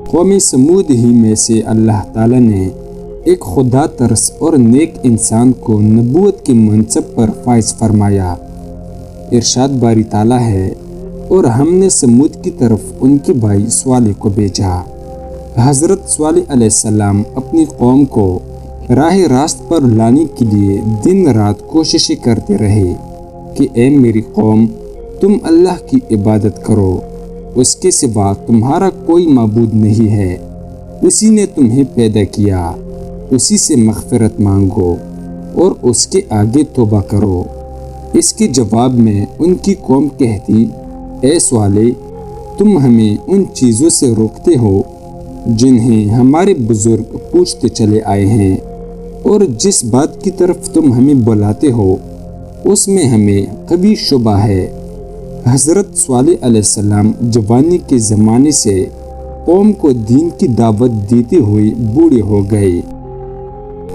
قوم سمود ہی میں سے اللہ تعالیٰ نے ایک خدا ترس اور نیک انسان کو نبوت کے منصب پر فائز فرمایا۔ ارشاد باری تعالیٰ ہے، اور ہم نے سمود کی طرف ان کے بھائی صالح کو بھیجا۔ حضرت صالح علیہ السلام اپنی قوم کو راہ راست پر لانے کے لیے دن رات کوششیں کرتے رہے کہ اے میری قوم، تم اللہ کی عبادت کرو، اس کے سوا تمہارا کوئی معبود نہیں ہے، اسی نے تمہیں پیدا کیا، اسی سے مغفرت مانگو اور اس کے آگے توبہ کرو۔ اس کے جواب میں ان کی قوم کہتی، اے صالح، تم ہمیں ان چیزوں سے روکتے ہو جنہیں ہمارے بزرگ پوچھتے چلے آئے ہیں، اور جس بات کی طرف تم ہمیں بلاتے ہو اس میں ہمیں کبھی شبہ ہے۔ حضرت صالح علیہ السلام جوانی کے زمانے سے قوم کو دین کی دعوت دیتے ہوئے بوڑھے ہو گئے۔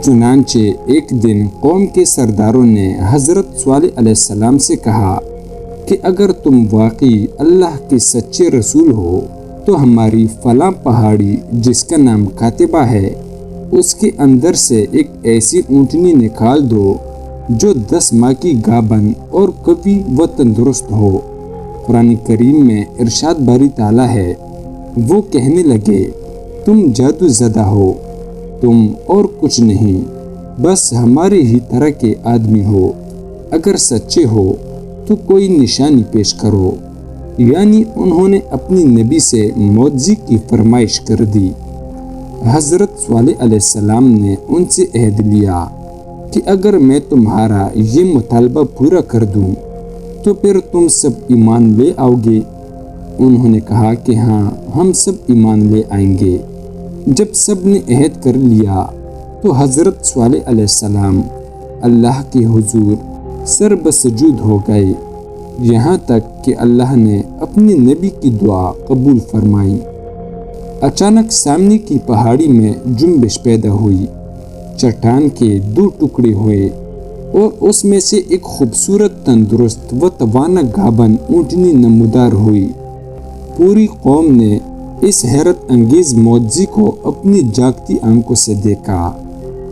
چنانچہ ایک دن قوم کے سرداروں نے حضرت صالح علیہ السلام سے کہا کہ اگر تم واقعی اللہ کے سچے رسول ہو تو ہماری فلاں پہاڑی جس کا نام کاتبہ ہے، اس کے اندر سے ایک ایسی اونٹنی نکال دو جو 10 ماہ کی گابن اور قوی و تندرست ہو۔ قرآن کریم میں ارشاد باری تعالیٰ ہے، وہ کہنے لگے، تم جادو زدہ ہو، تم اور کچھ نہیں، بس ہمارے ہی طرح کے آدمی ہو، اگر سچے ہو تو کوئی نشانی پیش کرو۔ یعنی انہوں نے اپنی نبی سے معجزے کی فرمائش کر دی۔ حضرت صالح علیہ السلام نے ان سے عہد لیا کہ اگر میں تمہارا یہ مطالبہ پورا کر دوں تو پھر تم سب ایمان لے آؤ گے؟ انہوں نے کہا کہ ہاں، ہم سب ایمان لے آئیں گے۔ جب سب نے عہد کر لیا تو حضرت صالح علیہ السلام اللہ کے حضور سر بسجود ہو گئے، یہاں تک کہ اللہ نے اپنے نبی کی دعا قبول فرمائی۔ اچانک سامنے کی پہاڑی میں جنبش پیدا ہوئی، چٹان کے 2 ٹکڑے ہوئے اور اس میں سے ایک خوبصورت تندرست و توانا گابن اونٹنی نمودار ہوئی۔ پوری قوم نے اس حیرت انگیز معجزے کو اپنی جاگتی آنکھوں سے دیکھا،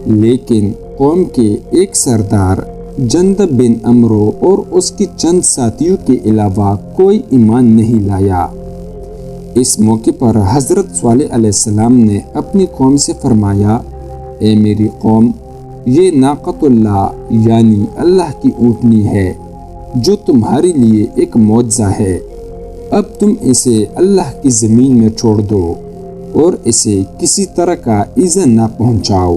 لیکن قوم کے ایک سردار جندب بن عمرو اور اس کے چند ساتھیوں کے علاوہ کوئی ایمان نہیں لایا۔ اس موقع پر حضرت صالح علیہ السلام نے اپنی قوم سے فرمایا، اے میری قوم، یہ ناقۃ اللہ یعنی اللہ کی اونٹنی ہے جو تمہارے لیے ایک معجزہ ہے۔ اب تم اسے اللہ کی زمین میں چھوڑ دو اور اسے کسی طرح کا ایذا نہ پہنچاؤ،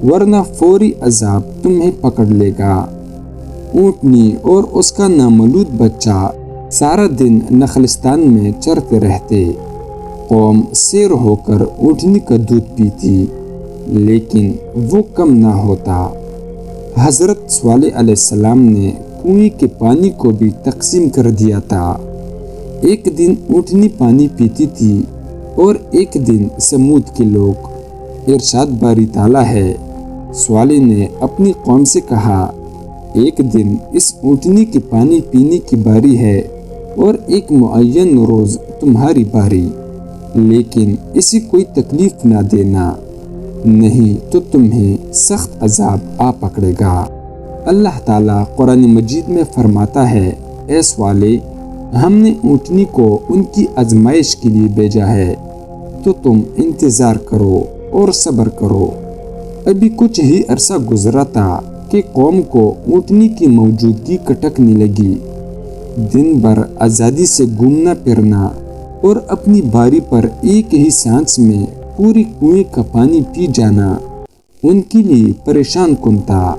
ورنہ فوری عذاب تمہیں پکڑ لے گا۔ اونٹنی اور اس کا نامولود بچہ سارا دن نخلستان میں چرتے رہتے۔ قوم سیر ہو کر اونٹنی کا دودھ پیتی، لیکن وہ کم نہ ہوتا۔ حضرت صالح علیہ السلام نے کنویں کے پانی کو بھی تقسیم کر دیا تھا۔ ایک دن اونٹنی پانی پیتی تھی اور ایک دن سمود کے لوگ۔ ارشاد باری تعالیٰ ہے، صالح نے اپنی قوم سے کہا، ایک دن اس اونٹنی کے پانی پینے کی باری ہے اور ایک معین روز تمہاری باری، لیکن اسے کوئی تکلیف نہ دینا، نہیں تو تمہیں سخت عذاب آ پکڑے گا۔ اللہ تعالیٰ قرآن مجید میں فرماتا ہے، اے صالح، ہم نے اونٹنی کو ان کی آزمائش کے لیے بھیجا ہے، تو تم انتظار کرو اور صبر کرو۔ ابھی کچھ ہی عرصہ گزرا تھا کہ قوم کو اونٹنی کی موجودگی کٹکنے لگی۔ دن بھر آزادی سے گھومنا پھرنا اور اپنی باری پر ایک ہی سانس میں پوری کنویں کا پانی پی جانا ان کے لیے پریشان کن تھا۔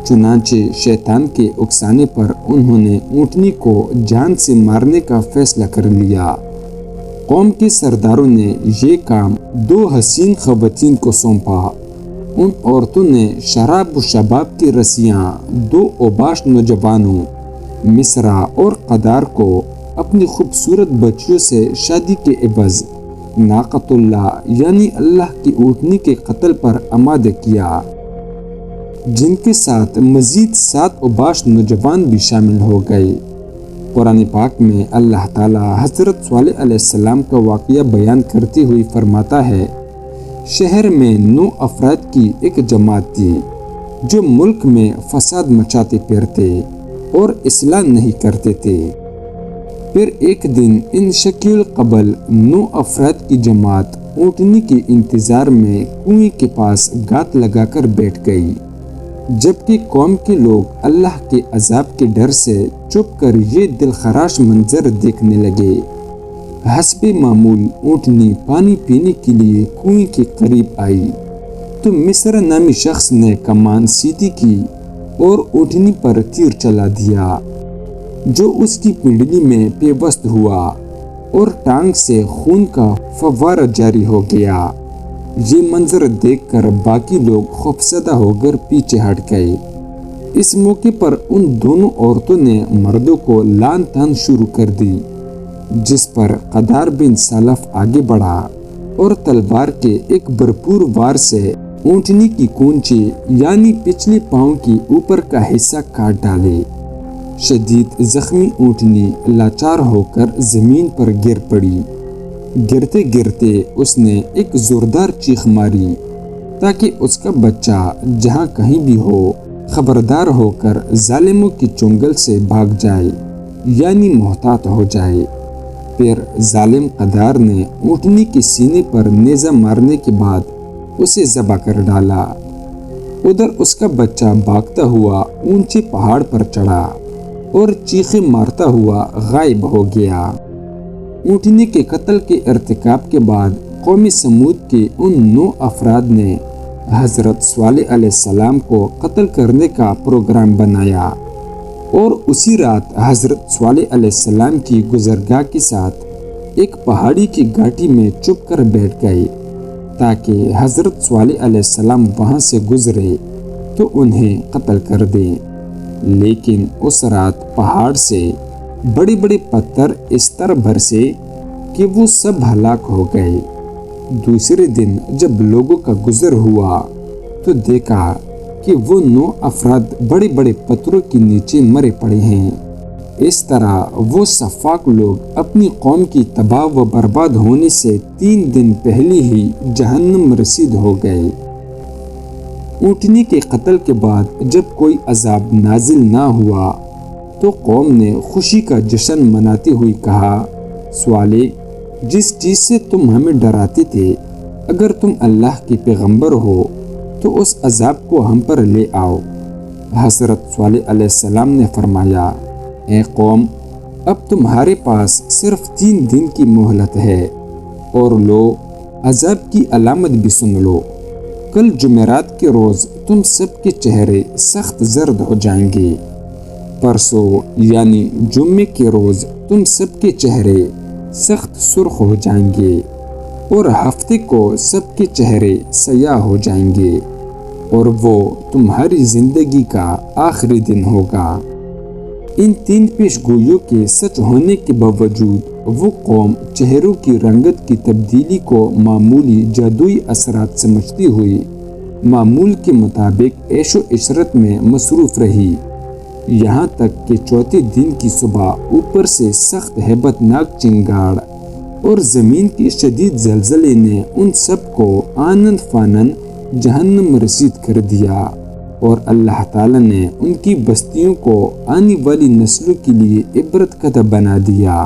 چنانچہ شیطان کے اکسانے پر انہوں نے اونٹنی کو جان سے مارنے کا فیصلہ کر لیا۔ قوم کے سرداروں نے یہ کام 2 حسین خواتین کو سونپا۔ ان عورتوں نے شراب و شباب کی رسیاں 2 اوباش نوجوانوں مصرع اور قدار کو اپنی خوبصورت بچیوں سے شادی کے عوض ناقۃ اللہ یعنی اللہ کی اونٹنی کے قتل پر آمادہ کیا، جن کے ساتھ مزید 7 اوباش نوجوان بھی شامل ہو گئے۔ قرآن پاک میں اللہ تعالیٰ حضرت صالح علیہ السلام کا واقعہ بیان کرتے ہوئے فرماتا ہے، شہر میں 9 افراد کی ایک جماعت تھی جو ملک میں فساد مچاتے پھرتے اور اصلاح نہیں کرتے تھے۔ پھر ایک دن ان شکیل قبل 9 افراد کی جماعت اونٹنی کے انتظار میں کنویں کے پاس گات لگا کر بیٹھ گئی، جبکہ قوم کے لوگ اللہ کے عذاب کے ڈر سے چھپ کر یہ دلخراش منظر دیکھنے لگے۔ حسب معمول اونٹنی پانی پینے کے لیے کنویں کے قریب آئی تو مصر نامی شخص نے کمان سیدھی کی اور اونٹنی پر تیر چلا دیا، جو اس کی پنڈلی میں پیوست ہوا اور ٹانگ سے خون کا فوارہ جاری ہو گیا۔ یہ منظر دیکھ کر باقی لوگ خوفزدہ ہو کر پیچھے ہٹ گئے۔ اس موقع پر ان دونوں عورتوں نے مردوں کو لعن طعن شروع کر دی، جس پر قدار بن سلف آگے بڑھا اور تلوار کے ایک بھرپور وار سے اونٹنی کی کونچی یعنی پچھلے پاؤں کی اوپر کا حصہ کاٹ ڈالے۔ شدید زخمی اونٹنی لاچار ہو کر زمین پر گر پڑی۔ گرتے گرتے اس نے ایک زوردار چیخ ماری تاکہ اس کا بچہ جہاں کہیں بھی ہو خبردار ہو کر ظالموں کی چنگل سے بھاگ جائے یعنی محتاط ہو جائے۔ پھر ظالم قدار نے اونٹنی کے سینے پر نیزہ مارنے کے بعد اسے ذبح کر ڈالا۔ ادھر اس کا بچہ بھاگتا ہوا اونچے پہاڑ پر چڑھا اور چیخیں مارتا ہوا غائب ہو گیا۔ اونٹنی کے قتل کے ارتکاب کے بعد قوم سمود کے ان 9 افراد نے حضرت صالح علیہ السلام کو قتل کرنے کا پروگرام بنایا اور اسی رات حضرت صالح علیہ السلام کی گزرگاہ کے ساتھ ایک پہاڑی کی گھاٹی میں چھپ کر بیٹھ گئے تاکہ حضرت صالح علیہ السلام وہاں سے گزرے تو انہیں قتل کر دیں۔ لیکن اس رات پہاڑ سے بڑے بڑے پتھر اس طرح برسے کہ وہ سب ہلاک ہو گئے۔ دوسرے دن جب لوگوں کا گزر ہوا تو دیکھا کہ وہ 9 افراد بڑے بڑے پتھروں کے نیچے مرے پڑے ہیں۔ اس طرح وہ سفاک لوگ اپنی قوم کی تباہ و برباد ہونے سے 3 دن پہلے ہی جہنم رسید ہو گئے۔ اونٹنی کے قتل کے بعد جب کوئی عذاب نازل نہ ہوا تو قوم نے خوشی کا جشن مناتے ہوئے کہا، صالح، جس چیز سے تم ہمیں ڈراتے تھے، اگر تم اللہ کے پیغمبر ہو تو اس عذاب کو ہم پر لے آؤ۔ حضرت صالح علیہ السلام نے فرمایا، اے قوم، اب تمہارے پاس صرف 3 دن کی مہلت ہے، اور لو عذاب کی علامت بھی سن لو۔ کل جمعرات کے روز تم سب کے چہرے سخت زرد ہو جائیں گے۔ پرسوں یعنی جمعے کے روز تم سب کے چہرے سخت سرخ ہو جائیں گے، اور ہفتے کو سب کے چہرے سیاہ ہو جائیں گے، اور وہ تمہاری زندگی کا آخری دن ہوگا۔ ان 3 پیش گوئیوں کے سچ ہونے کے باوجود وہ قوم چہروں کی رنگت کی تبدیلی کو معمولی جادوئی اثرات سمجھتی ہوئی معمول کے مطابق عیش و عشرت میں مصروف رہی، یہاں تک کہ چوتھے دن کی صبح اوپر سے سخت ہیبت ناک چنگاڑ اور زمین کے شدید زلزلے نے ان سب کو آنن فانن جہنم رسید کر دیا، اور اللہ تعالیٰ نے ان کی بستیوں کو آنے والی نسلوں کے لیے عبرت کدہ بنا دیا۔